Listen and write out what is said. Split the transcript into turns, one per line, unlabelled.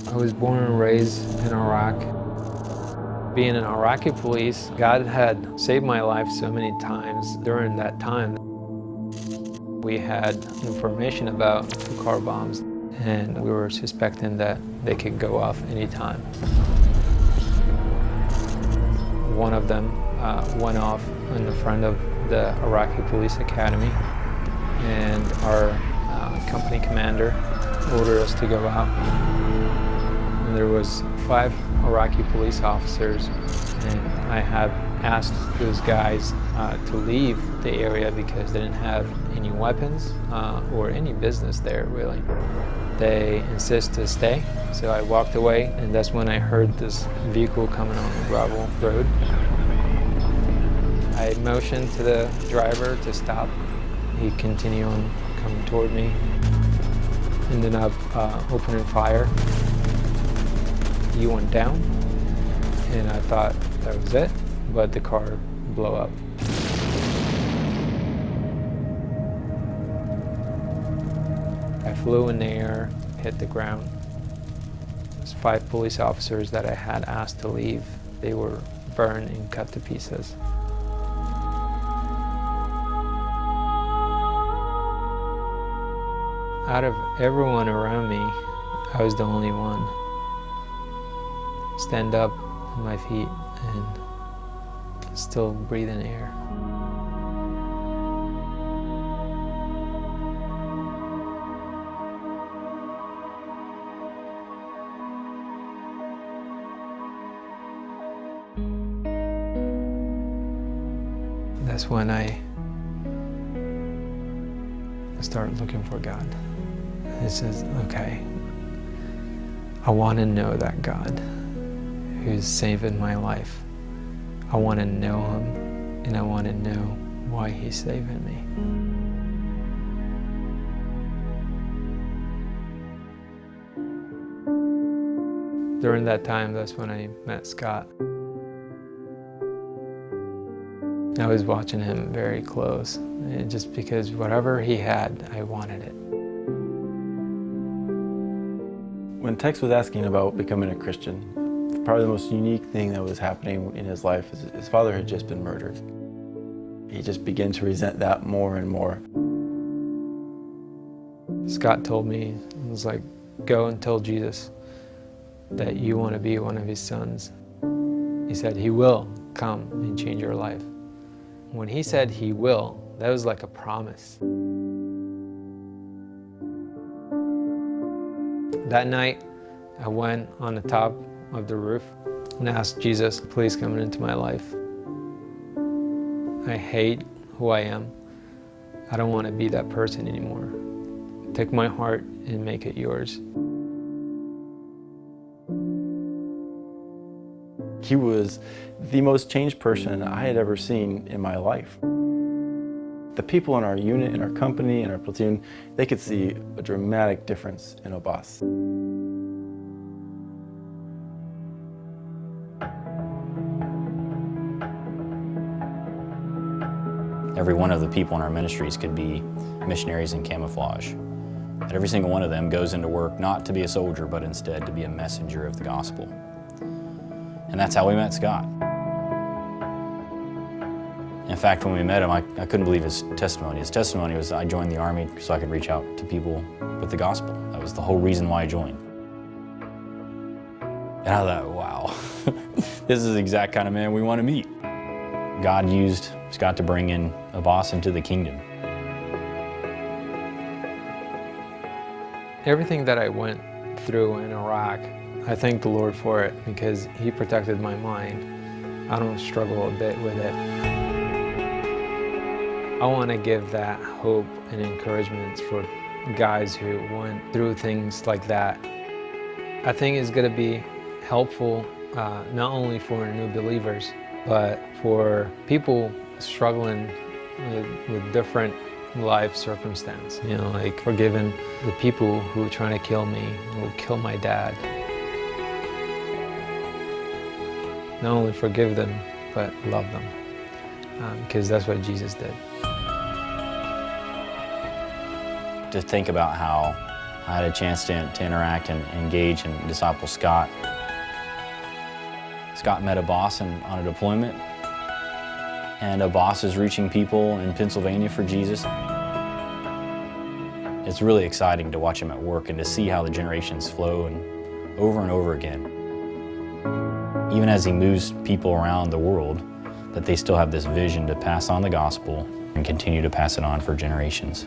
I was born and raised in Iraq. Being in Iraqi police, God had saved my life so many times during that time. We had information about car bombs, and we were suspecting that they could go off anytime. One of them went off in the front of the Iraqi Police Academy, and our company commander ordered us to go out. And there was 5 Iraqi police officers, and I had asked those guys to leave the area because they didn't have any weapons or any business there, really. They insisted to stay, so I walked away, and that's when I heard this vehicle coming on the gravel road. I motioned to the driver to stop. He continued on coming toward me. Ended up opening fire. He went down, and I thought that was it, but the car blew up. I flew in the air, hit the ground. There's 5 police officers that I had asked to leave. They were burned and cut to pieces. Out of everyone around me, I was the only one. Stand up on my feet and still breathing air. That's when I started looking for God. It says, okay, I want to know that God who's saving my life. I want to know him, and I want to know why he's saving me. During that time, that's when I met Scott. I was watching him very close, and just because whatever he had, I wanted it.
When Tex was asking about becoming a Christian, probably the most unique thing that was happening in his life is his father had just been murdered. He just began to resent that more and more.
Scott told me, he was like, go and tell Jesus that you want to be one of his sons. He said he will come and change your life. When he said he will, that was like a promise. That night, I went on the top of the roof and asked Jesus, please come into my life. I hate who I am. I don't want to be that person anymore. Take my heart and make it yours.
He was the most changed person I had ever seen in my life. The people in our unit, in our company, in our platoon, they could see a dramatic difference in Abbas.
Every one of the people in our ministries could be missionaries in camouflage. And every single one of them goes into work not to be a soldier, but instead to be a messenger of the gospel. And that's how we met Scott. In fact, when we met him, I couldn't believe his testimony. His testimony was, I joined the Army so I could reach out to people with the gospel. That was the whole reason why I joined. And I thought, wow, this is the exact kind of man we want to meet. God used Scott to bring in Abbas into the kingdom.
Everything that I went through in Iraq, I thank the Lord for it because he protected my mind. I don't struggle a bit with it. I want to give that hope and encouragement for guys who went through things like that. I think it's going to be helpful not only for new believers, but for people struggling with different life circumstance. You know, like forgiving the people who were trying to kill me, who killed my dad. Not only forgive them, but love them, because that's what Jesus did.
To think about how I had a chance to interact and engage and disciple Scott. Scott met a boss on a deployment, and a boss is reaching people in Pennsylvania for Jesus. It's really exciting to watch him at work and to see how the generations flow and over again. Even as he moves people around the world, that they still have this vision to pass on the gospel and continue to pass it on for generations.